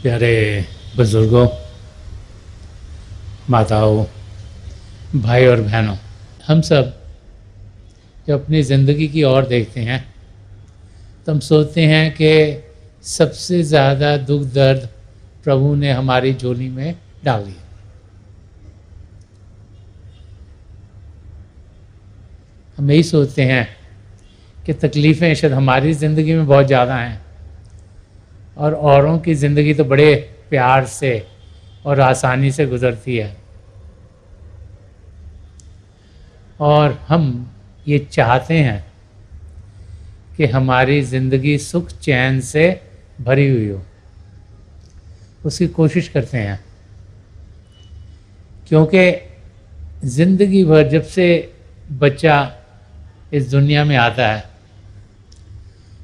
प्यारे बुजुर्गों, माताओं, भाई और बहनों, हम सब जब अपनी ज़िंदगी की ओर देखते हैं तो हम सोचते हैं कि सबसे ज़्यादा दुख दर्द प्रभु ने हमारी झोली में डाल दिया। हम यही सोचते हैं कि तकलीफ़ें शायद हमारी ज़िंदगी में बहुत ज़्यादा हैं और औरों की ज़िंदगी तो बड़े प्यार से और आसानी से गुज़रती है। और हम ये चाहते हैं कि हमारी ज़िंदगी सुख चैन से भरी हुई हो, उसकी कोशिश करते हैं, क्योंकि ज़िंदगी भर जब से बच्चा इस दुनिया में आता है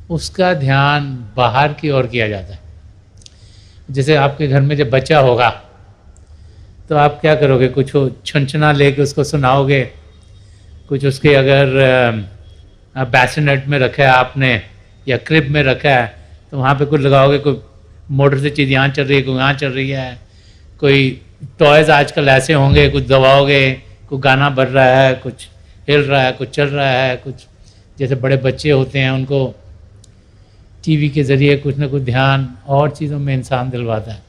उसका ध्यान बाहर की ओर किया जाता है। जैसे आपके घर में जब बच्चा होगा तो आप क्या करोगे, कुछ छुनछुना लेके उसको सुनाओगे, कुछ उसके अगर बैसिनेट में रखा है आपने या क्रिब में रखा है तो वहाँ पे कुछ लगाओगे, कोई मोटर से चीज़ यहाँ चल रही है, कोई यहाँ चल रही है, कोई टॉयज़ आजकल ऐसे होंगे, कुछ दबाओगे, कोई गाना बज रहा है, कुछ हिल रहा है, कुछ चल रहा है, कुछ जैसे बड़े बच्चे होते हैं उनको टीवी के ज़रिए कुछ ना कुछ ध्यान और चीज़ों में इंसान दिलवाता है।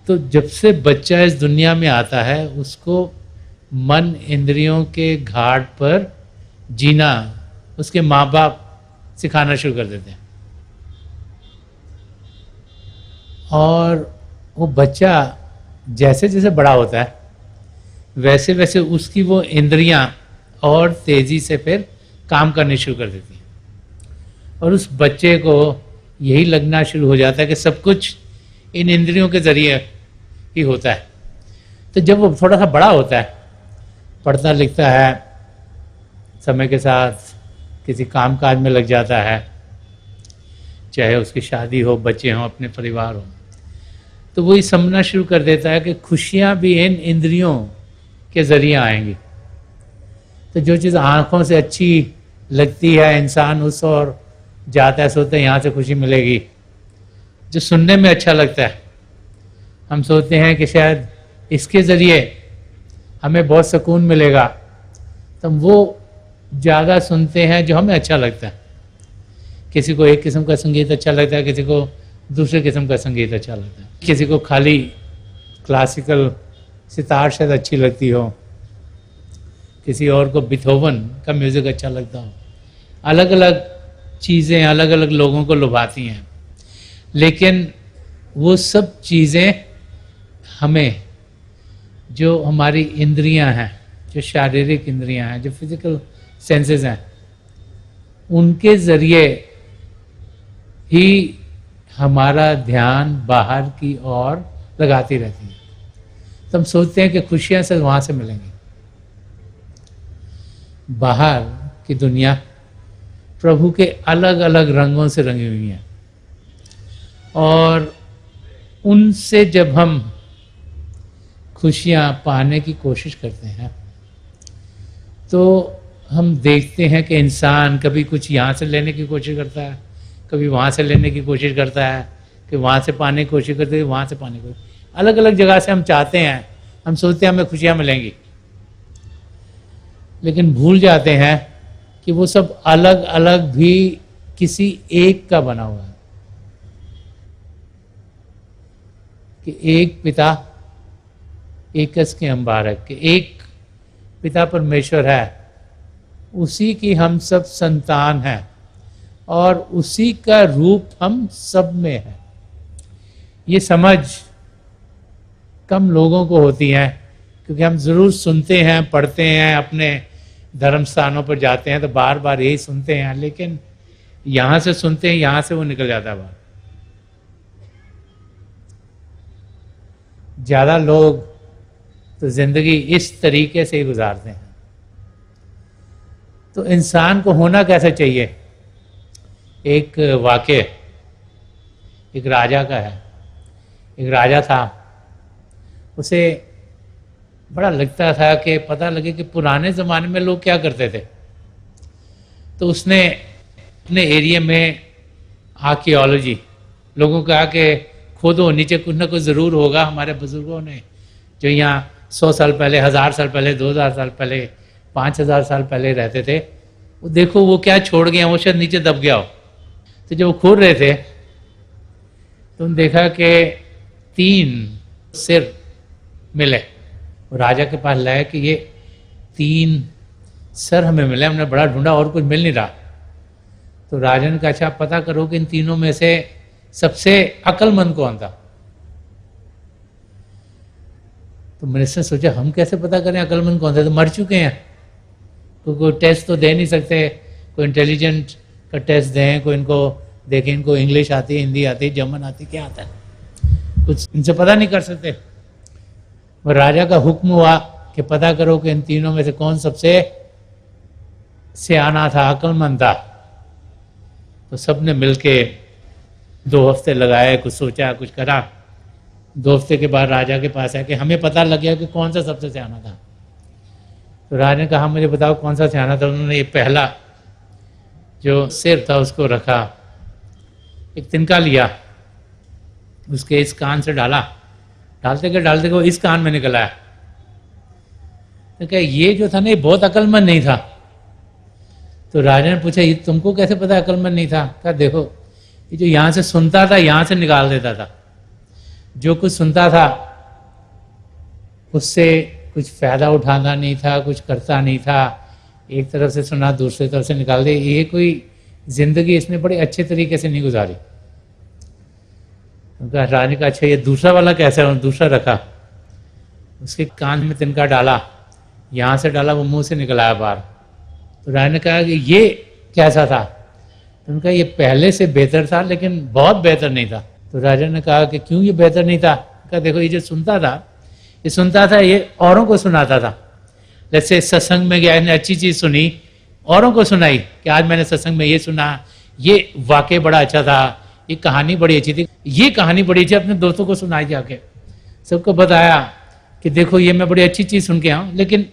तो जब से बच्चा इस दुनिया में आता है उसको मन इंद्रियों के घाट पर जीना उसके माँ बाप सिखाना शुरू कर देते हैं। और वो बच्चा जैसे जैसे बड़ा होता है वैसे वैसे उसकी वो इंद्रियां और तेज़ी से फिर काम करनी शुरू कर देती हैं और उस बच्चे को यही लगना शुरू हो जाता है कि सब कुछ इन इंद्रियों के ज़रिए ही होता है। तो जब वो थोड़ा सा बड़ा होता है, पढ़ता लिखता है, समय के साथ किसी काम काज में लग जाता है, चाहे उसकी शादी हो, बच्चे हों, अपने परिवार हो, तो वो ये समझना शुरू कर देता है कि खुशियाँ भी इन इंद्रियों के ज़रिए आएंगी। तो जो चीज़ आँखों से अच्छी लगती है इंसान उस और जाता है, सोचते हैं यहाँ से खुशी मिलेगी। जो सुनने में अच्छा लगता है हम सोचते हैं कि शायद इसके ज़रिए हमें बहुत सुकून मिलेगा, तो वो ज़्यादा सुनते हैं जो हमें अच्छा लगता है। किसी को एक किस्म का संगीत अच्छा लगता है, किसी को दूसरे किस्म का संगीत अच्छा लगता है, किसी को खाली क्लासिकल सितार शायद अच्छी लगती हो, किसी और को बीथोवन का म्यूज़िक अच्छा लगता हो। अलग अलग चीज़ें अलग अलग लोगों को लुभाती हैं, लेकिन वो सब चीज़ें हमें, जो हमारी इंद्रियां हैं, जो शारीरिक इंद्रियां हैं, जो फिजिकल सेंसेस हैं, उनके ज़रिए ही हमारा ध्यान बाहर की ओर लगाती रहती है। तो हम सोचते हैं कि खुशियाँ से वहाँ से मिलेंगी। बाहर की दुनिया प्रभु के अलग अलग रंगों से रंगी हुई हैं और उनसे जब हम खुशियाँ पाने की कोशिश करते हैं तो हम देखते हैं कि इंसान कभी कुछ यहाँ से लेने की कोशिश करता है, कभी वहाँ से लेने की कोशिश करता है, कि वहाँ से पाने की कोशिश करते हैं, वहाँ से पाने की कोशिश, अलग अलग जगह से हम चाहते हैं, हम सोचते हैं हमें खुशियाँ मिलेंगी, लेकिन भूल जाते हैं कि वो सब अलग अलग भी किसी एक का बना हुआ है। कि एक पिता एकस के अंबारक, के एक पिता परमेश्वर है, उसी की हम सब संतान हैं और उसी का रूप हम सब में है। ये समझ कम लोगों को होती है, क्योंकि हम ज़रूर सुनते हैं, पढ़ते हैं, अपने धर्म स्थानों पर जाते हैं तो बार बार यही सुनते हैं, लेकिन यहाँ से सुनते हैं, यहाँ से वो निकल जाता है बाहर। ज़्यादा लोग तो ज़िंदगी इस तरीके से ही गुजारते हैं। तो इंसान को होना कैसा चाहिए? एक वाक़या एक राजा का है। एक राजा था, उसे बड़ा लगता था कि पता लगे कि पुराने ज़माने में लोग क्या करते थे। तो उसने अपने एरिया में आर्कियोलॉजी लोगों को कहा कि खोदो, नीचे कुछ ना कुछ ज़रूर होगा। हमारे बुजुर्गों ने जो यहाँ 100 साल पहले, 1000 साल पहले, 2000 साल पहले, 5000 साल पहले रहते थे, वो देखो वो क्या छोड़ गए, वो शायद नीचे दब गया हो। तो जब वो खोद रहे थे तो उन्होंने देखा कि 3 सिर मिले। राजा के पास लाए कि ये 3 सर हमें मिले, हमने बड़ा ढूंढा और कुछ मिल नहीं रहा। तो राजा ने कहा अच्छा पता करो कि इन तीनों में से सबसे अक्लमंद कौन था। तो मिनिस्टर ने सोचा हम कैसे पता करें अक्लमंद कौन था, तो मर चुके हैं, तो कोई टेस्ट तो दे नहीं सकते, कोई इंटेलिजेंट का टेस्ट दें, कोई इनको देखें इनको इंग्लिश आती है, हिंदी आती है, जर्मन आती है, क्या आता है, कुछ इनसे पता नहीं कर सकते। वो राजा का हुक्म हुआ कि पता करो कि इन तीनों में से कौन सबसे सियाना था, अक्लमंद था। तो सबने मिलके 2 हफ्ते लगाए, कुछ सोचा कुछ करा। 2 हफ्ते के बाद राजा के पास आया कि हमें पता लग गया कि कौन सा सबसे सियाना था। तो राजा ने कहा मुझे बताओ कौन सा सियाना था। उन्होंने ये पहला जो सिर था उसको रखा, एक तिनका लिया, उसके इस कान से डाला, डालते के वो इस कान में निकल आया। तो क्या ये जो था ना ये बहुत अक्लमंद नहीं था। तो राजा ने पूछा ये तुमको कैसे पता अक्लमंद नहीं था। कहा देखो ये जो यहाँ से सुनता था यहाँ से निकाल देता था, जो कुछ सुनता था उससे कुछ फायदा उठाना नहीं था, कुछ करता नहीं था, एक तरफ से सुना दूसरी तरफ से निकाल दे। ये कोई जिंदगी इसने बड़े अच्छे तरीके से नहीं गुजारी। राजा का अच्छा ये दूसरा वाला कैसा है, दूसरा रखा, उसके कान में तिनका डाला, यहाँ से डाला वो मुंह से निकल आया बाहर। तो राजा ने कहा कि ये कैसा था। तो उनका ये पहले से बेहतर था लेकिन बहुत बेहतर नहीं था। तो राजा ने कहा कि क्यों ये बेहतर नहीं था। कहा देखो ये जो सुनता था ये सुनता था, ये औरों को सुनाता था। जैसे सत्संग में गया, इसने अच्छी चीज सुनी, औरों को सुनाई कि आज मैंने सत्संग में ये सुना, ये वाकई बड़ा अच्छा था, ये कहानी बड़ी अच्छी थी, ये कहानी बड़ी अच्छी, अपने दोस्तों को सुनाई जाके, सबको बताया कि देखो ये मैं बड़ी अच्छी चीज सुन के आऊँ। लेकिन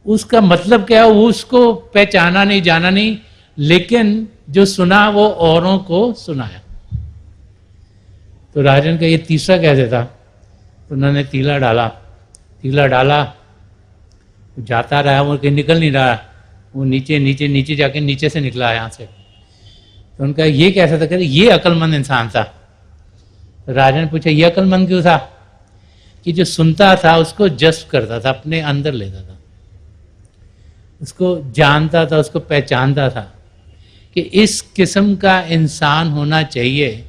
उसका मतलब क्या है उसको पहचाना नहीं, जाना नहीं, लेकिन जो सुना वो औरों को सुनाया। तो राजन का ये तीसरा कैसे था। तो उन्होंने तीला डाला, जाता रहा, वो कहीं निकल नहीं रहा, वो नीचे जाके नीचे से निकला यहाँ से। तो उनका ये कैसा था, कहते ये अक्लमंद इंसान था। तो राजा ने पूछा ये अक्लमंद क्यों था। कि जो सुनता था उसको जस्ट करता था, अपने अंदर लेता था, उसको जानता था, उसको पहचानता था कि इस किस्म का इंसान होना चाहिए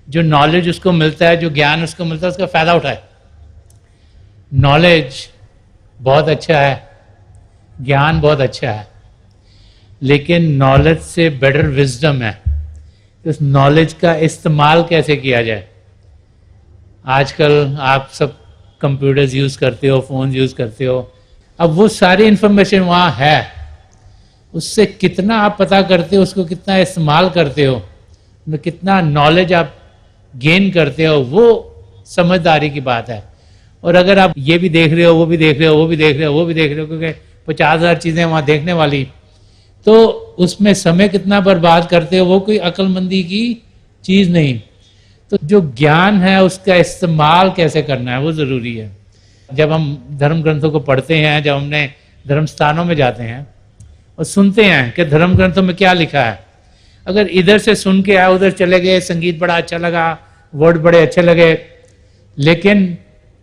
जो नॉलेज उसको मिलता है, जो ज्ञान उसको मिलता है उसका फायदा उठाए। नॉलेज बहुत अच्छा है, ज्ञान बहुत अच्छा है, लेकिन नॉलेज से बेटर विजडम है। उस नॉलेज का इस्तेमाल कैसे किया जाए। आजकल आप सब कंप्यूटर्स यूज़ करते हो, फ़ोन यूज़ करते हो, अब वो सारी इंफॉर्मेशन वहाँ है, उससे कितना आप पता करते हो, उसको कितना इस्तेमाल करते हो, कितना नॉलेज आप गेन करते हो, वो समझदारी की बात है। और अगर आप ये भी देख रहे हो, वो भी देख रहे हो, वो भी देख रहे हो, वो भी देख रहे हो, क्योंकि 50,000 चीज़ें वहाँ देखने वाली, तो उसमें समय कितना बर्बाद करते हो, वो कोई अक्लमंदी की चीज़ नहीं। तो जो ज्ञान है उसका इस्तेमाल कैसे करना है वो ज़रूरी है। जब हम धर्म ग्रंथों को पढ़ते हैं, जब हमने धर्म स्थानों में जाते हैं और सुनते हैं कि धर्म ग्रंथों में क्या लिखा है, अगर इधर से सुन के आए उधर चले गए, संगीत बड़ा अच्छा लगा, वर्ड बड़े अच्छे लगे, लेकिन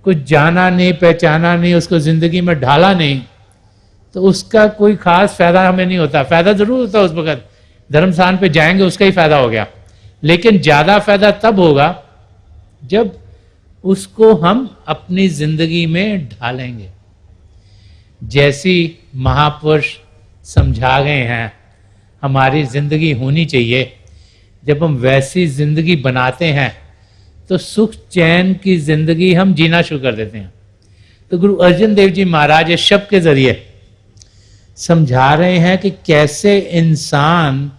कुछ जाना नहीं, पहचाना नहीं, उसको ज़िंदगी में ढाला नहीं, तो उसका कोई खास फायदा हमें नहीं होता। फायदा जरूर होता है उस वक्त, धर्म स्थान पे जाएंगे उसका ही फायदा हो गया, लेकिन ज़्यादा फायदा तब होगा जब उसको हम अपनी जिंदगी में ढालेंगे। जैसी महापुरुष समझा गए हैं हमारी जिंदगी होनी चाहिए, जब हम वैसी जिंदगी बनाते हैं तो सुख चैन की जिंदगी हम जीना शुरू कर देते हैं। तो गुरु अर्जन देव जी महाराज इस शब्द के जरिए समझा रहे हैं कि कैसे इंसान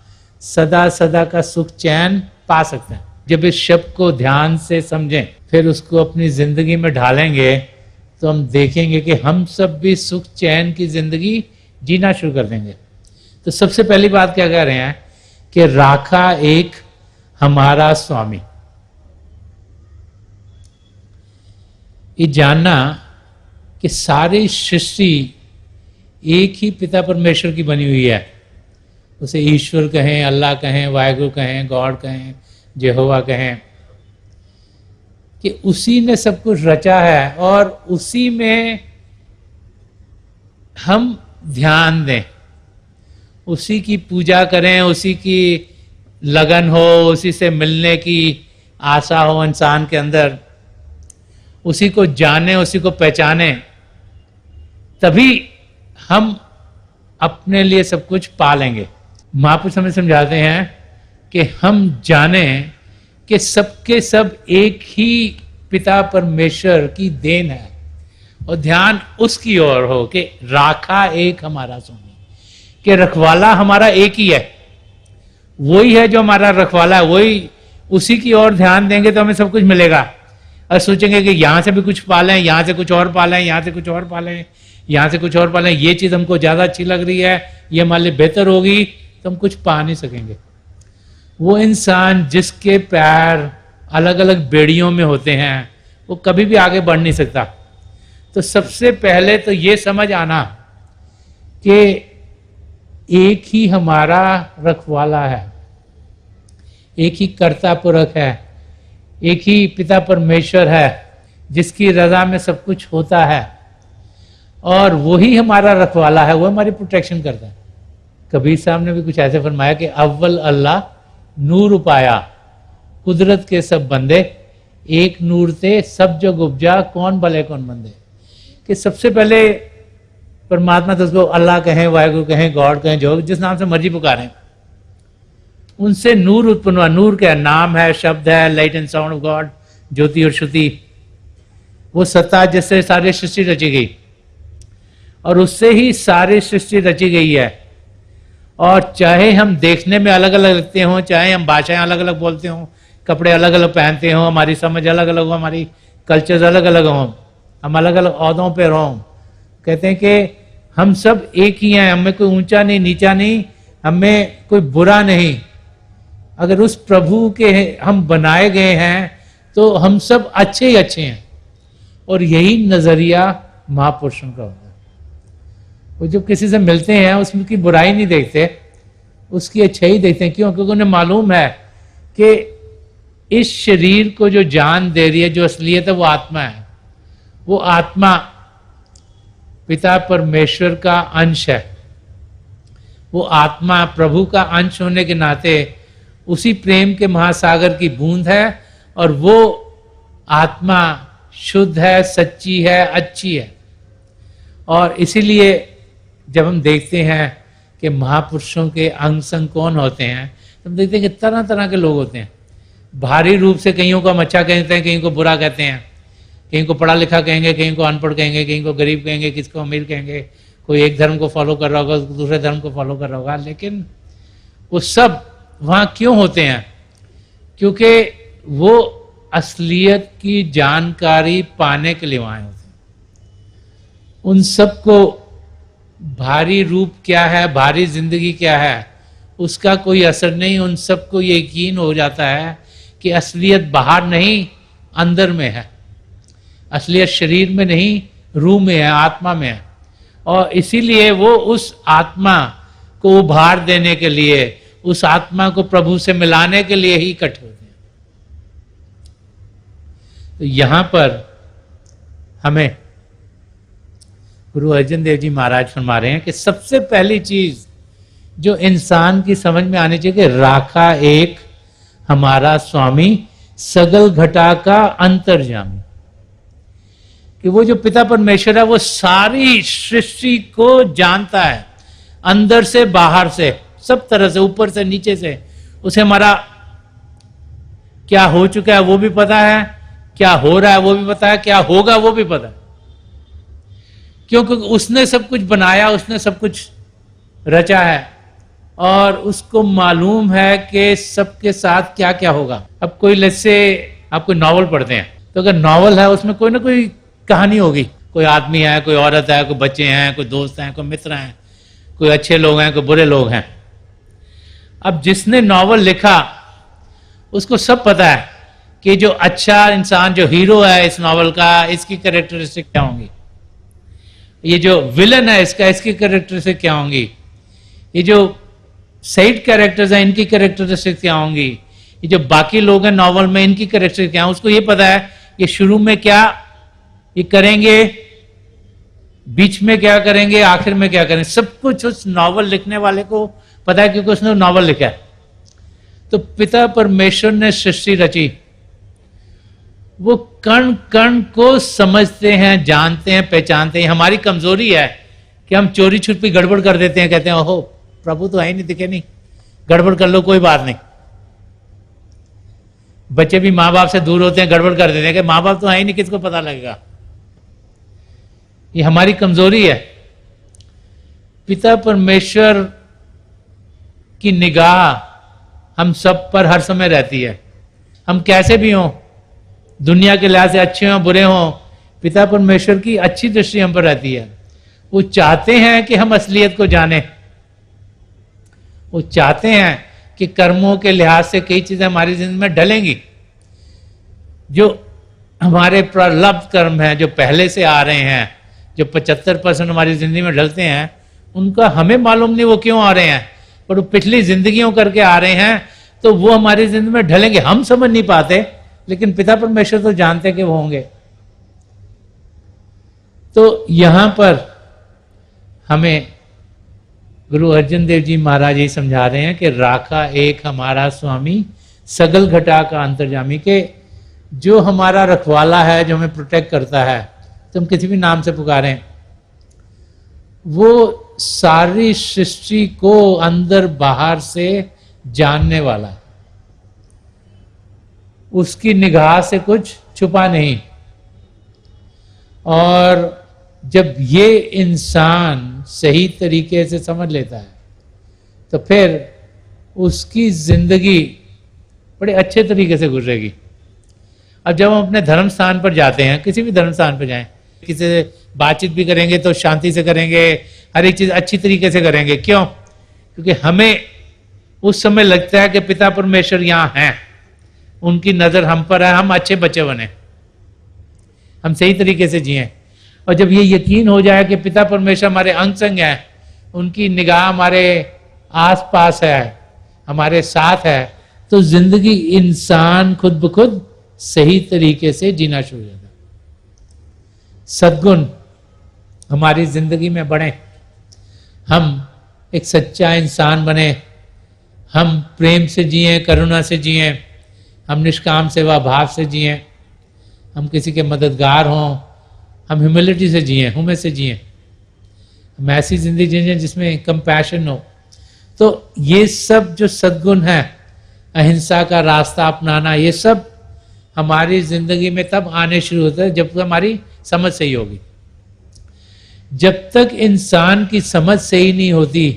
सदा सदा का सुख चैन पा सकते हैं। जब इस शब्द को ध्यान से समझें, फिर उसको अपनी जिंदगी में ढालेंगे, तो हम देखेंगे कि हम सब भी सुख चैन की जिंदगी जीना शुरू कर देंगे। तो सबसे पहली बात क्या कह रहे हैं कि राखा एक हमारा स्वामी। ये जानना कि सारी सृष्टि एक ही पिता परमेश्वर की बनी हुई है, उसे ईश्वर कहें, अल्लाह कहें, वाहिगुरु कहें, गॉड कहें, यहोवा कहें, कि उसी ने सब कुछ रचा है और उसी में हम ध्यान दें, उसी की पूजा करें, उसी की लगन हो, उसी से मिलने की आशा हो इंसान के अंदर, उसी को जाने, उसी को पहचाने, तभी हम अपने लिए सब कुछ पा लेंगे। महापुरुष हमें समझाते हैं कि हम जाने कि सबके सब एक ही पिता परमेश्वर की देन है और ध्यान उसकी ओर हो कि राखा एक हमारा स्वामी, कि रखवाला हमारा एक ही है, वही है जो हमारा रखवाला है, वही, उसी की ओर ध्यान देंगे तो हमें सब कुछ मिलेगा। और सोचेंगे कि यहां से भी कुछ पालें, यहां से कुछ और पालें, यहां से कुछ और पालें, यहां से कुछ और पालें, ये चीज हमको ज्यादा अच्छी लग रही है, ये हमारे लिए बेहतर होगी, तो हम कुछ पा नहीं सकेंगे। वो इंसान जिसके पैर अलग अलग बेड़ियों में होते हैं वो कभी भी आगे बढ़ नहीं सकता। तो सबसे पहले तो ये समझ आना कि एक ही हमारा रखवाला है, एक ही कर्ता पुरख है, एक ही पिता परमेश्वर है जिसकी रजा में सब कुछ होता है और वही हमारा रखवाला है, वो हमारी प्रोटेक्शन करता है। कबीर साहब ने भी कुछ ऐसे फरमाया कि अव्वल अल्लाह नूर उपाया, कुदरत के सब बंदे, एक नूर ते सब जग उपजा, कौन भले कौन बंदे। कि सबसे पहले परमात्मा, तो उसको अल्लाह कहें, वाहिगुरु कहें, गॉड कहें, जो जिस नाम से मर्जी पुकारें, उनसे नूर उत्पन्न हुआ। नूर क्या नाम है, शब्द है, light and sound of God, ज्योति और श्रुति, वो सत्ता जिससे सारी सृष्टि रची गई और उससे ही सारी सृष्टि रची गई है। और चाहे हम देखने में अलग अलग लगते हों, चाहे हम भाषाएं अलग अलग बोलते हों, कपड़े अलग अलग पहनते हों, हमारी समझ अलग अलग हो, हमारी कल्चर्स अलग अलग हों, हम अलग अलग ओहदों पर हों, कहते हैं कि हम सब एक ही हैं, हमें कोई ऊंचा नहीं, नीचा नहीं, हमें कोई बुरा नहीं। अगर उस प्रभु के हम बनाए गए हैं तो हम सब अच्छे ही अच्छे हैं। और यही नजरिया महापुरुषों का होता है। वो जब किसी से मिलते हैं उसमें की बुराई नहीं देखते, उसकी अच्छाई देखते हैं। क्यों? क्योंकि उन्हें मालूम है कि इस शरीर को जो जान दे रही है, जो असलियत है, वो आत्मा है। वो आत्मा पिता परमेश्वर का अंश है। वो आत्मा प्रभु का अंश होने के नाते उसी प्रेम के महासागर की बूंद है और वो आत्मा शुद्ध है, सच्ची है, अच्छी है। और इसीलिए जब हम देखते हैं कि महापुरुषों के अंग संग कौन होते हैं, तो हम देखते हैं कि तरह तरह के लोग होते हैं। भारी रूप से कईयों को हम अच्छा कहते हैं, कहीं को बुरा कहते हैं, कहीं को पढ़ा लिखा कहेंगे, कहीं को अनपढ़ कहेंगे, कहीं को गरीब कहेंगे, किसको अमीर कहेंगे। कोई एक धर्म को फॉलो कर रहा होगा, दूसरे धर्म को फॉलो कर रहा होगा, लेकिन वो सब वहां क्यों होते हैं? क्योंकि वो असलियत की जानकारी पाने के लिए वहां होते हैं। उन सबको भारी रूप क्या है, भारी जिंदगी क्या है, उसका कोई असर नहीं। उन सबको ये यकीन हो जाता है कि असलियत बाहर नहीं, अंदर में है। असलियत शरीर में नहीं, रूह में है, आत्मा में है। और इसीलिए वो उस आत्मा को उभार देने के लिए, उस आत्मा को प्रभु से मिलाने के लिए ही इकट्ठे होते हैं। तो यहां पर हमें गुरु अर्जन देव जी महाराज फरमा रहे हैं कि सबसे पहली चीज जो इंसान की समझ में आनी चाहिए कि राखा एक हमारा स्वामी, सगल घटा का अंतर्यामी। कि वो जो पिता परमेश्वर है वो सारी सृष्टि को जानता है, अंदर से बाहर से, सब तरह से, ऊपर से नीचे से। उसे हमारा क्या हो चुका है वो भी पता है, क्या हो रहा है वो भी पता है, क्या होगा वो भी पता है। क्योंकि उसने सब कुछ बनाया, उसने सब कुछ रचा है और उसको मालूम है कि सबके साथ क्या क्या होगा। अब कोई जैसे आप कोई नॉवल पढ़ते हैं, तो अगर नॉवल है उसमें कोई ना कोई कहानी होगी। कोई आदमी है, कोई औरत है, कोई बच्चे हैं, कोई दोस्त हैं, कोई मित्र हैं, कोई अच्छे लोग हैं, कोई बुरे लोग हैं। अब जिसने नॉवल लिखा उसको सब पता है कि जो अच्छा इंसान, जो हीरो है इस नॉवल का, इसकी कैरेक्टरिस्टिक क्या होंगी, ये जो विलन है इसका, इसकी कैरेक्टरिस्टिक क्या होंगी, ये जो साइड कैरेक्टर्स हैं इनकी कैरेक्टरिस्टिक क्या होंगी, ये जो बाकी लोग हैं नॉवल में इनकी कैरेक्टरिस्टिक क्या है, उसको ये पता है ये शुरू में क्या ये करेंगे, बीच में क्या करेंगे, आखिर में क्या करेंगे, सब कुछ उस नॉवल लिखने वाले को पता है, क्योंकि उसने नॉवल लिखा है। तो पिता परमेश्वर ने सृष्टि रची, वो कण कण को समझते हैं, जानते हैं, पहचानते हैं। हमारी कमजोरी है कि हम चोरी छुपी गड़बड़ कर देते हैं, कहते हैं ओहो प्रभु तो है नहीं, दिखे नहीं, गड़बड़ कर लो कोई बात नहीं। बच्चे भी माँ बाप से दूर होते हैं, गड़बड़ कर देते हैं कि माँ बाप तो है ही नहीं, किसको पता लगेगा। ये हमारी कमजोरी है। पिता परमेश्वर की निगाह हम सब पर हर समय रहती है। हम कैसे भी हों, दुनिया के लिहाज से अच्छे हों बुरे हों, पिता परमेश्वर की अच्छी दृष्टि हम पर रहती है। वो चाहते हैं कि हम असलियत को जानें। वो चाहते हैं कि कर्मों के लिहाज से कई चीजें हमारी जिंदगी में ढलेंगी। जो हमारे प्रलब्ध कर्म हैं, जो पहले से आ रहे हैं, जो 75% हमारी जिंदगी में ढलते हैं, उनका हमें मालूम नहीं वो क्यों आ रहे हैं, पर वो पिछली जिंदगियों करके आ रहे हैं, तो वो हमारी जिंदगी में ढलेंगे। हम समझ नहीं पाते, लेकिन पिता परमेश्वर तो जानते कि वो होंगे। तो यहां पर हमें गुरु अर्जन देव जी महाराज जी समझा रहे हैं कि राखा एक हमारा स्वामी, सगल घटा का अंतर्जामी, के जो हमारा रखवाला है, जो हमें प्रोटेक्ट करता है, तो हम किसी भी नाम से पुकारें, वो सारी सृष्टि को अंदर बाहर से जानने वाला है। उसकी निगाह से कुछ छुपा नहीं। और जब ये इंसान सही तरीके से समझ लेता है, तो फिर उसकी जिंदगी बड़े अच्छे तरीके से गुजरेगी। अब जब हम अपने धर्म स्थान पर जाते हैं, किसी भी धर्म स्थान पर जाएं, किसी से बातचीत भी करेंगे तो शांति से करेंगे, हर एक चीज अच्छी तरीके से करेंगे। क्यों? क्योंकि हमें उस समय लगता है कि पिता परमेश्वर यहां हैं, उनकी नजर हम पर है, हम अच्छे बच्चे बने, हम सही तरीके से जिए। और जब ये यकीन हो जाए कि पिता परमेश्वर हमारे अंग संग है, उनकी निगाह हमारे आस पास है, हमारे साथ है, तो जिंदगी इंसान खुद ब खुद सही तरीके से जीना शुरू हो जाता है। सद्गुण हमारी जिंदगी में बढ़े, हम एक सच्चा इंसान बने, हम प्रेम से जिए, करुणा से जिए, हम निष्काम सेवा भाव से जिए, हम किसी के मददगार हों, हम ह्यूमिलिटी से जिए, हुमे से जिए, हम ऐसी जिंदगी जिए जिसमें कंपैशन हो। तो ये सब जो सद्गुण है, अहिंसा का रास्ता अपनाना, ये सब हमारी जिंदगी में तब आने शुरू होता है जब तक हमारी समझ सही होगी। जब तक इंसान की समझ सही नहीं होती,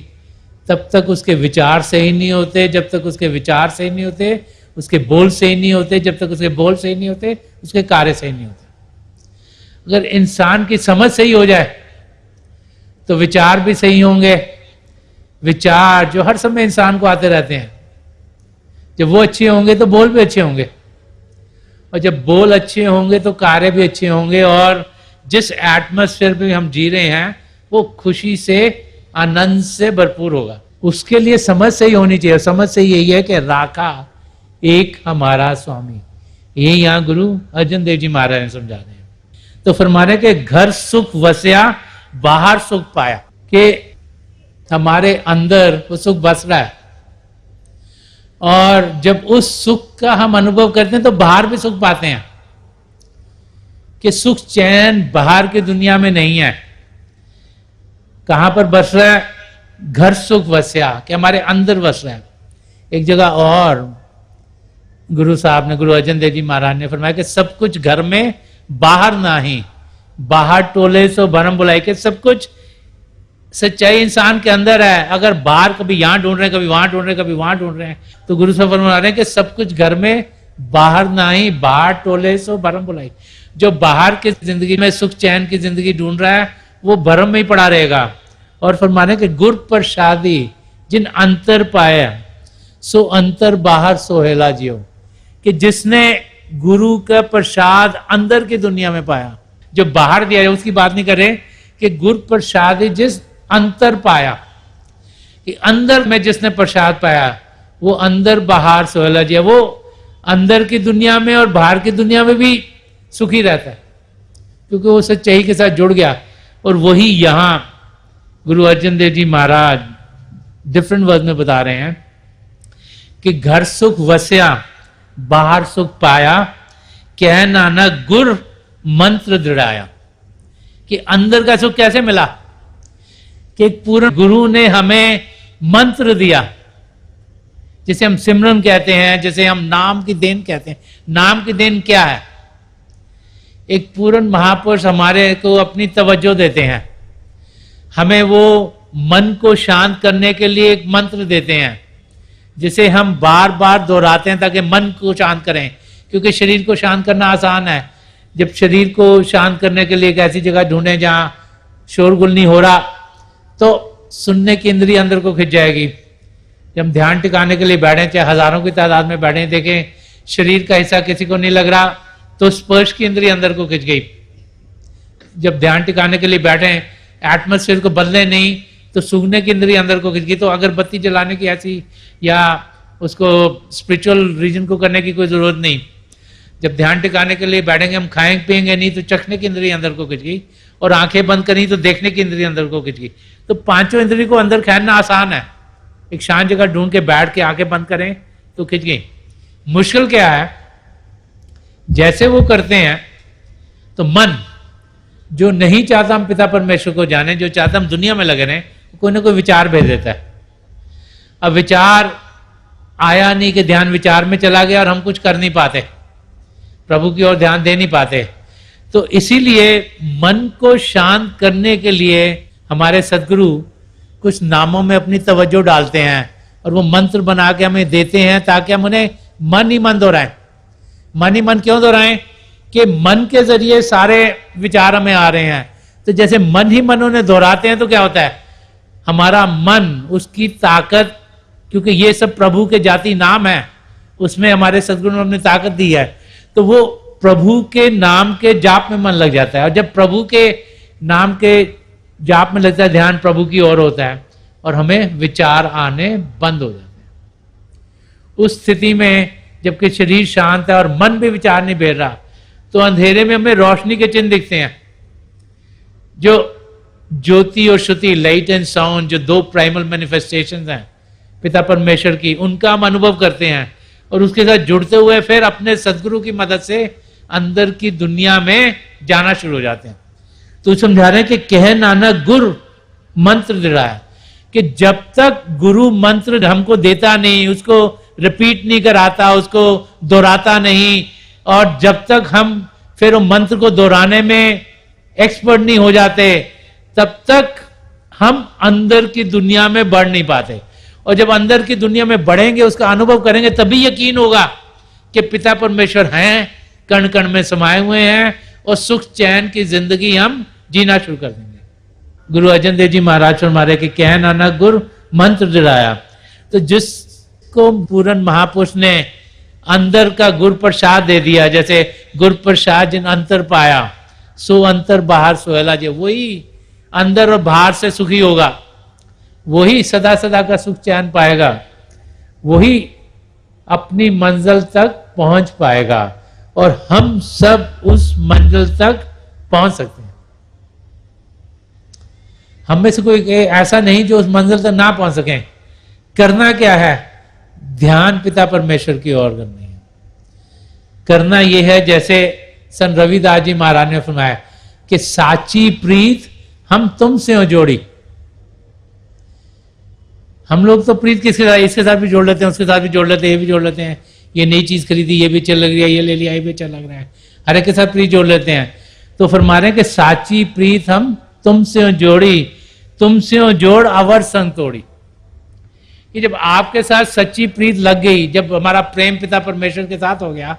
तब तक उसके विचार सही नहीं होते, जब तक उसके विचार सही नहीं होते, उसके बोल सही नहीं होते, जब तक उसके बोल सही नहीं होते, उसके कार्य सही नहीं होते। अगर इंसान की समझ सही हो जाए तो विचार भी सही होंगे। विचार जो हर समय इंसान को आते रहते हैं, जब वो अच्छे होंगे तो बोल भी अच्छे होंगे, और जब बोल अच्छे होंगे तो कार्य भी अच्छे होंगे, और जिस एटमॉस्फेयर में हम जी रहे हैं वो खुशी से, आनंद से भरपूर होगा। उसके लिए समझ सही होनी चाहिए। समझ सही यही है कि राखा एक हमारा स्वामी। ये यहां गुरु अर्जन देव जी महाराज ने समझा रहे हैं। तो फरमाने के घर सुख वसया, बाहर सुख पाया, कि हमारे अंदर वो सुख बस रहा है, और जब उस सुख का हम अनुभव करते हैं तो बाहर भी सुख पाते हैं। कि सुख चैन बाहर की दुनिया में नहीं है। कहां पर बस रहा है? घर सुख वसया, कि हमारे अंदर बस रहा है। एक जगह और गुरु साहब ने, गुरु अर्जन देव जी महाराज ने फरमाया कि सब कुछ घर में, बाहर नहीं, बाहर टोले सो भरम बुलाई, के सब कुछ सच्चाई इंसान के अंदर है। अगर बाहर कभी यहां ढूंढ रहे हैं, कभी वहां ढूंढ रहे हैं, कभी वहां ढूंढ रहे हैं, तो गुरु साहब फरमा रहे हैं कि सब कुछ घर में, बाहर नहीं, बाहर टोले सो भरम बुलाई। जो बाहर की जिंदगी में सुख चैन की जिंदगी ढूंढ रहा है, वो भरम में ही पड़ा रहेगा। और फरमाने के गुर प्रसादी जिन अंतर पाया, सो अंतर बाहर सोहेला जियो, कि जिसने गुरु का प्रसाद अंदर की दुनिया में पाया। जो बाहर दिया है उसकी बात नहीं कर रहे कि गुरु प्रसाद जिस अंतर पाया, कि अंदर में जिसने प्रसाद पाया वो अंदर बाहर सोहला जी, वो अंदर की दुनिया में और बाहर की दुनिया में भी सुखी रहता है, क्योंकि वो सच्चाई के साथ जुड़ गया। और वही यहां गुरु अर्जन देव जी महाराज डिफरेंट वर्ड में बता रहे हैं कि घर सुख वस्या बाहर सुख पाया, कह नानक गुर मंत्र दृढ़ाया। कि अंदर का सुख कैसे मिला? कि पूर्ण गुरु ने हमें मंत्र दिया, जिसे हम सिमरन कहते हैं, जिसे हम नाम की देन कहते हैं। नाम की देन क्या है? एक पूर्ण महापुरुष हमारे को अपनी तवज्जो देते हैं, हमें वो मन को शांत करने के लिए एक मंत्र देते हैं, जिसे हम बार बार दोहराते हैं ताकि मन को शांत करें। क्योंकि शरीर को शांत करना आसान है। जब शरीर को शांत करने के लिए एक ऐसी जगह ढूंढें जहां शोरगुल नहीं हो रहा, तो सुनने की इंद्रिय अंदर को खिंच जाएगी। जब हम ध्यान टिकाने के लिए बैठे, चाहे हजारों की तादाद में बैठे, देखें शरीर का हिस्सा किसी को नहीं लग रहा, तो स्पर्श की इंद्रिय अंदर को खिंच गई। जब ध्यान टिकाने के लिए बैठे, एटमोस्फेयर को बदले नहीं, तो सूंघने की इंद्रिय अंदर को खिंच गई। तो अगरबत्ती जलाने की ऐसी या उसको स्पिरिचुअल रीजन को करने की कोई जरूरत नहीं। जब ध्यान टिकाने के लिए बैठेंगे, हम खाएंगे पिएंगे नहीं, तो चखने की इंद्रिय अंदर को खिंच गई, और आंखें बंद करी तो देखने की इंद्रिय अंदर को खिंच गई। तो पांचों इंद्रिय को अंदर खींचना आसान है। एक शांत जगह ढूंढ के बैठ के आंखें बंद करें तो खिंच गई। मुश्किल क्या है? जैसे वो करते हैं तो मन जो नहीं चाहता हम पिता परमेश्वर को जाने, जो चाहता हम दुनिया में लगे रहें, कोई ना कोई विचार भेज देता है। अब विचार आया नहीं कि ध्यान विचार में चला गया और हम कुछ कर नहीं पाते, प्रभु की ओर ध्यान दे नहीं पाते। तो इसीलिए मन को शांत करने के लिए हमारे सदगुरु कुछ नामों में अपनी तवज्जो डालते हैं और वो मंत्र बना के हमें देते हैं, ताकि हम उन्हें मन ही मन दोहराएं। मन ही मन क्यों दोहराएं? कि मन के जरिए सारे विचार हमें आ रहे हैं। तो जैसे मन ही मन उन्हें दोहराते हैं तो क्या होता है? हमारा मन, उसकी ताकत, क्योंकि ये सब प्रभु के जाति नाम है, उसमें हमारे सदगुरु ने अपनी ताकत दी है, तो वो प्रभु के नाम के जाप में मन लग जाता है। और जब प्रभु के नाम के जाप में लगता है, ध्यान प्रभु की ओर होता है और हमें विचार आने बंद हो जाते हैं। उस स्थिति में जबकि शरीर शांत है और मन भी विचार नहीं भेज रहा, तो अंधेरे में हमें रोशनी के चिन्ह दिखते हैं। जो ज्योति और श्रुति, लाइट एंड साउंड, जो दो प्राइमल मैनिफेस्टेशंस हैं पिता परमेश्वर की, उनका हम अनुभव करते हैं और उसके साथ जुड़ते हुए फिर अपने सदगुरु की मदद से अंदर की दुनिया में जाना शुरू हो जाते हैं। तो समझा रहे हैं कि कह नानक गुरु मंत्र दृढ़ा है, कि जब तक गुरु मंत्र हमको देता नहीं, उसको रिपीट नहीं कराता, उसको दोहराता नहीं, और जब तक हम फिर वो मंत्र को दोहराने में एक्सपर्ट नहीं हो जाते, तब तक हम अंदर की दुनिया में बढ़ नहीं पाते। और जब अंदर की दुनिया में बढ़ेंगे, उसका अनुभव करेंगे, तभी यकीन होगा कि पिता परमेश्वर हैं, कण कण में समाये हुए हैं, और सुख चैन की जिंदगी हम जीना शुरू कर देंगे। गुरु अर्जन देव जी महाराज फरमारे कि कह नानक गुरु मंत्र दृढ़ाया। तो जिसको पूर्ण महापुरुष ने अंदर का गुरु प्रसाद दे दिया, जैसे गुरु प्रसाद जिन अंतर पाया, सो अंतर बाहर सोहला जी, वही अंदर और बाहर से सुखी होगा, वही सदा सदा का सुख चैन पाएगा, वही अपनी मंजिल तक पहुंच पाएगा, और हम सब उस मंजिल तक पहुंच सकते हैं। हम में से कोई ऐसा नहीं जो उस मंजिल तक ना पहुंच सकें। करना क्या है? ध्यान पिता परमेश्वर की ओर करनी है। करना यह है, जैसे संत रविदास जी महाराज ने फरमाया कि साची प्रीत हम तुमसे हो जोड़ी। हम लोग तो प्रीत किसके साथ, इसके साथ भी जोड़ लेते हैं, उसके साथ भी जोड़ लेते हैं, ये भी जोड़ लेते हैं, ये नई चीज खरीदी, ये भी अच्छा लग रही है, ये ले लिया, ये भी अच्छा लग रहा है, हर एक के साथ प्रीत जोड़ लेते हैं। तो फरमा रहे हैं कि साची प्रीत हम तुमसे हो जोड़ी, तुमसे हो जोड़ अवर संग तोड़ी। कि जब आपके साथ सच्ची प्रीत लग गई, जब हमारा प्रेम पिता परमेश्वर के साथ हो गया,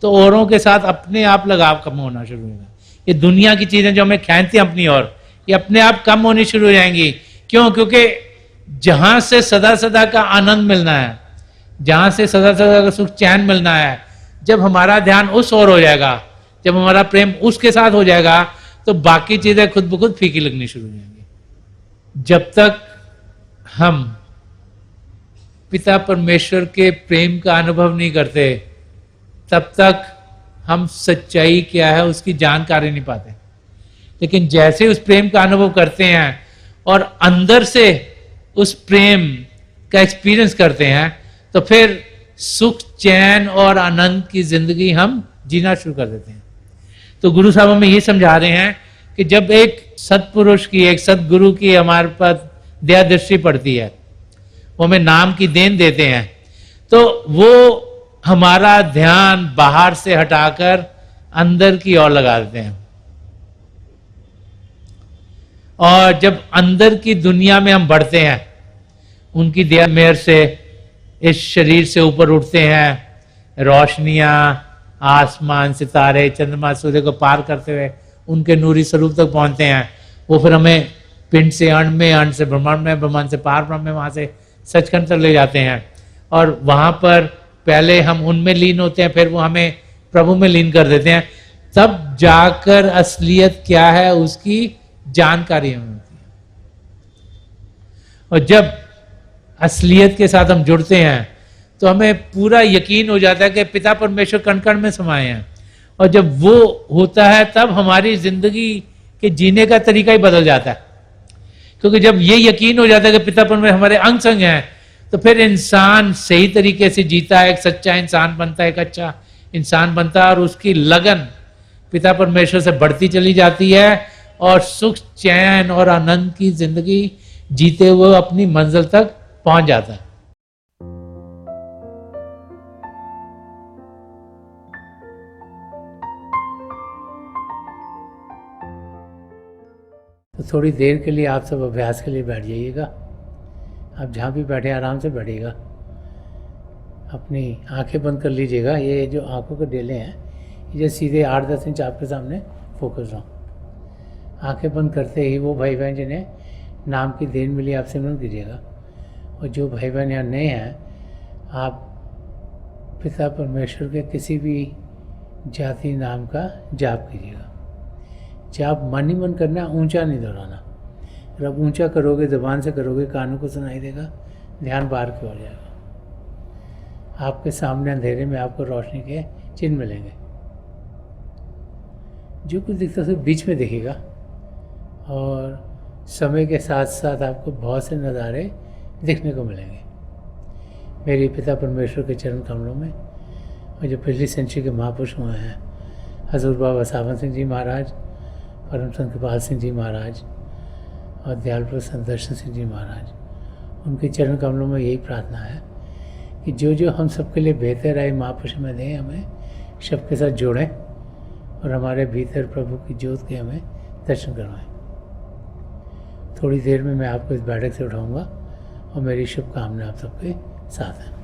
तो औरों के साथ अपने आप लगाव कम होना शुरू होगा। ये दुनिया की चीजें जो हमें खींचती हैं अपनी ओर, ये अपने आप कम होनी शुरू हो जाएंगी। क्यों? क्योंकि जहां से सदा सदा का आनंद मिलना है, जहां से सदा सदा का सुख चैन मिलना है, जब हमारा ध्यान उस ओर हो जाएगा, जब हमारा प्रेम उसके साथ हो जाएगा, तो बाकी चीजें खुद ब खुद फीकी लगनी शुरू हो जाएंगी। जब तक हम पिता परमेश्वर के प्रेम का अनुभव नहीं करते, तब तक हम सच्चाई क्या है उसकी जानकारी नहीं पाते। लेकिन जैसे उस प्रेम का अनुभव करते हैं और अंदर से उस प्रेम का एक्सपीरियंस करते हैं, तो फिर सुख, चैन और आनंद की जिंदगी हम जीना शुरू कर देते हैं। तो गुरु साहब हमें ये समझा रहे हैं कि जब एक सत्पुरुष की, एक सदगुरु की हमारे पास दया दृष्टि पड़ती है, वो हमें नाम की देन देते हैं, तो वो हमारा ध्यान बाहर से हटाकर अंदर की ओर लगा देते हैं। और जब अंदर की दुनिया में हम बढ़ते हैं, उनकी दया मेहर से इस शरीर से ऊपर उठते हैं, रोशनियां, आसमान, सितारे, चंद्रमा, सूर्य को पार करते हुए उनके नूरी स्वरूप तक पहुंचते हैं। वो फिर हमें पिंड से अण्ड में, अण्ड से ब्रह्मांड में, ब्रह्मांड से पार ब्रह्म में, वहां से सचखंड तक ले जाते हैं। और वहां पर पहले हम उनमें लीन होते हैं, फिर वो हमें प्रभु में लीन कर देते हैं। तब जाकर असलियत क्या है उसकी जानकारी हमें होती है। और जब असलियत के साथ हम जुड़ते हैं, तो हमें पूरा यकीन हो जाता है कि पिता परमेश्वर कण कण में समाये हैं। और जब वो होता है, तब हमारी जिंदगी के जीने का तरीका ही बदल जाता है। क्योंकि जब ये यकीन हो जाता है कि पिता परमेश्वर हमारे अंग संग हैं, तो फिर इंसान सही तरीके से जीता है, एक सच्चा इंसान बनता है, एक अच्छा इंसान बनता है, और उसकी लगन पिता परमेश्वर से बढ़ती चली जाती है, और सुख, चैन और आनंद की जिंदगी जीते हुए अपनी मंजिल तक पहुंच जाता है। तो थोड़ी देर के लिए आप सब अभ्यास के लिए बैठ जाइएगा। आप जहाँ भी बैठे आराम से बैठिएगा, अपनी आंखें बंद कर लीजिएगा। ये जो आंखों के डेले हैं, ये सीधे 8-10 इंच आपके सामने फोकस हो। आंखें बंद करते ही वो भाई बहन जिन्हें नाम की देन मिली, आप सिमरन कीजिएगा। और जो भाई बहन यहाँ नए हैं, आप पिता परमेश्वर के किसी भी जाति नाम का जाप कीजिएगा। जाप मन ही मन करना, ऊंचा नहीं दोहराना। अगर आप ऊंचा करोगे, ज़बान से करोगे, कानों को सुनाई देगा, ध्यान बाहर की ओर जाएगा। आपके सामने अंधेरे में आपको रोशनी के चिन्ह मिलेंगे। जो कुछ दिखता है उसे बीच में दिखेगा, और समय के साथ साथ आपको बहुत से नज़ारे दिखने को मिलेंगे। मेरे पिता परमेश्वर के चरण कमलों में, और जो पिछली सेंचुरी के महापुरुष हुए हैं, हजूर बाबा सावन सिंह जी महाराज, परम संत कृपाल सिंह जी महाराज और दयालपुर संत दर्शन सिंह जी महाराज, उनके चरण कमलों में यही प्रार्थना है कि जो जो हम सबके लिए बेहतर है महापुरुष में दें, हमें सबके साथ जोड़ें, और हमारे भीतर प्रभु की ज्योत के हमें दर्शन करवाएं। थोड़ी देर में मैं आपको इस बैठक से उठाऊंगा, और मेरी शुभकामना आप सबके साथ है।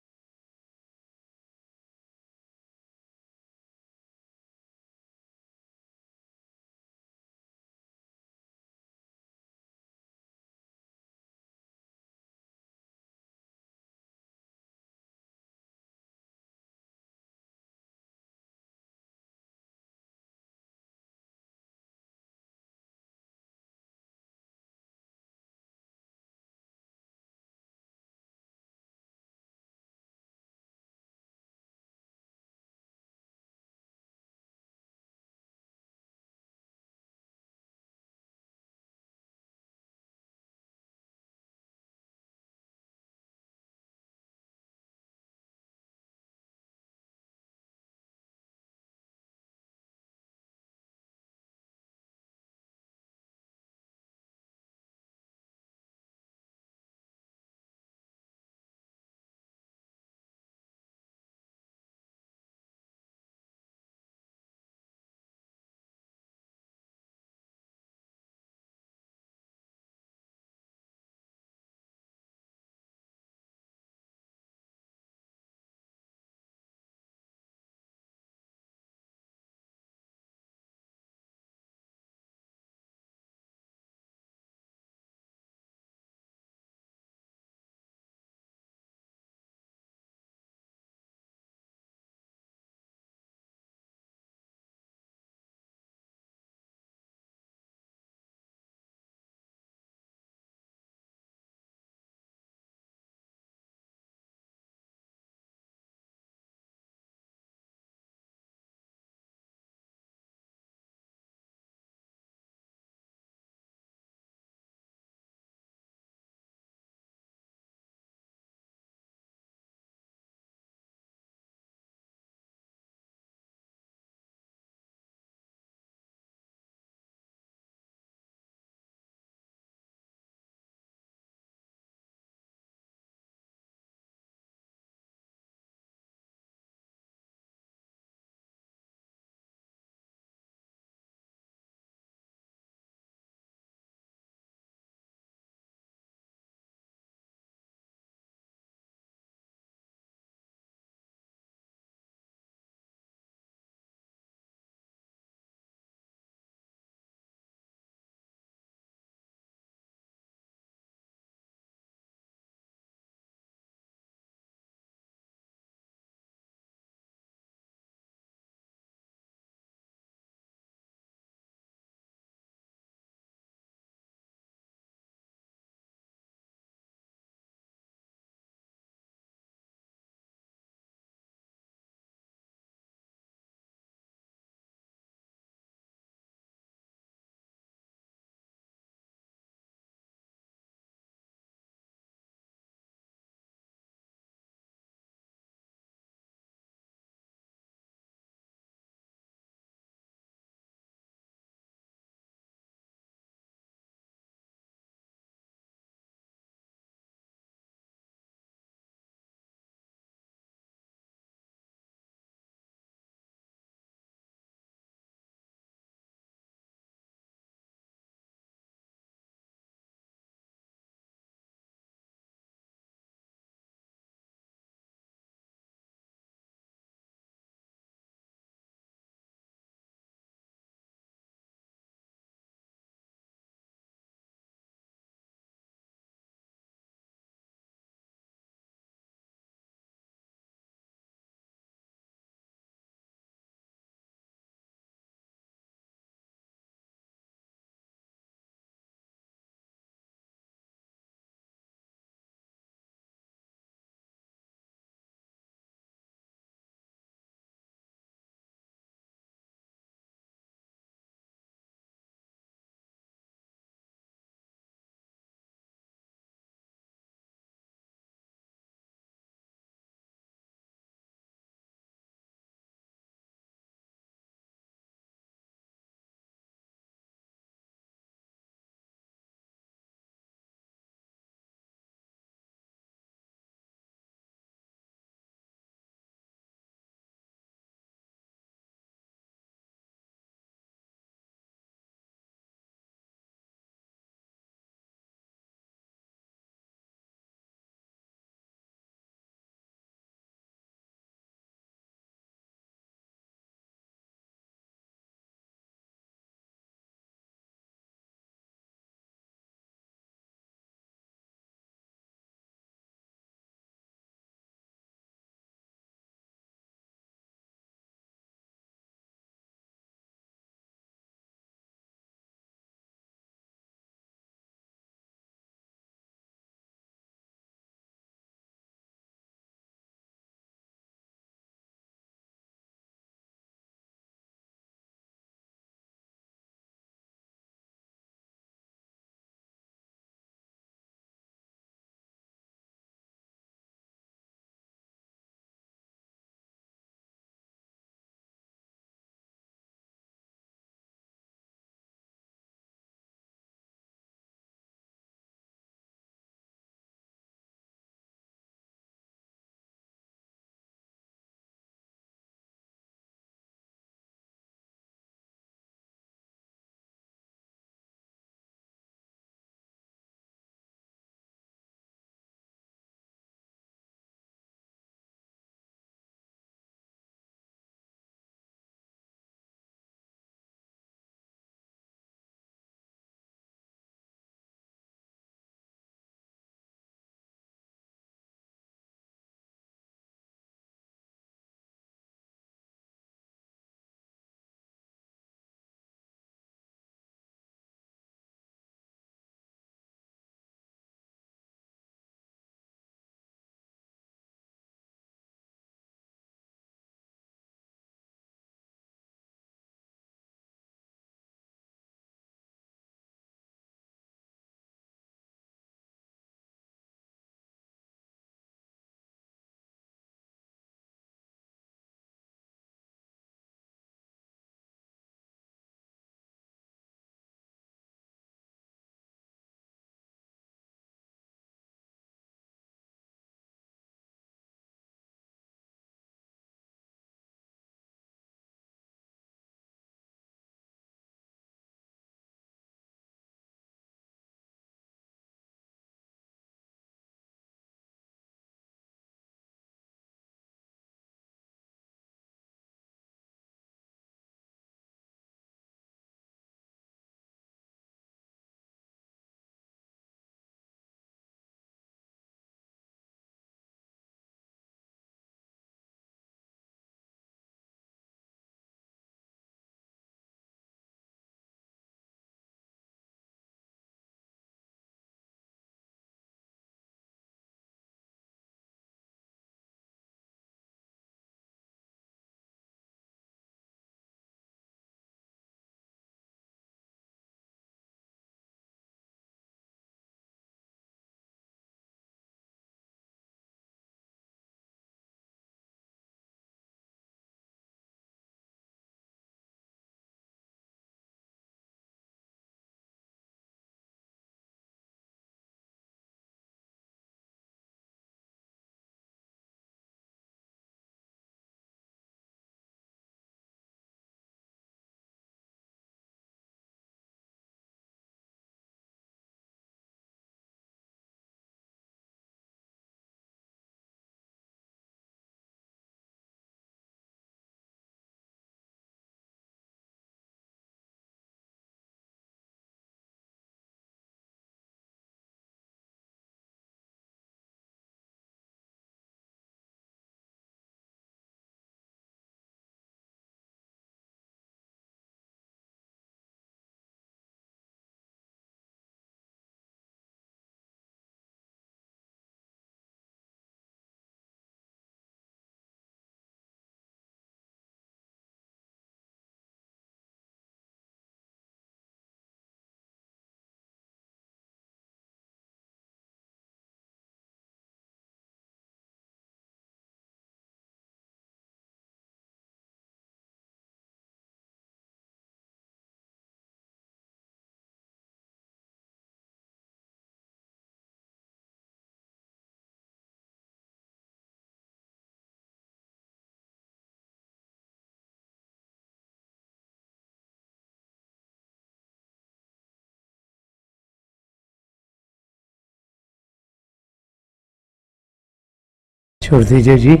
Shurtija ji,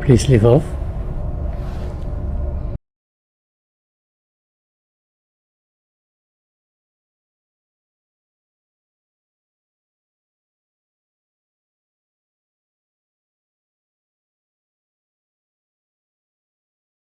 please leave off.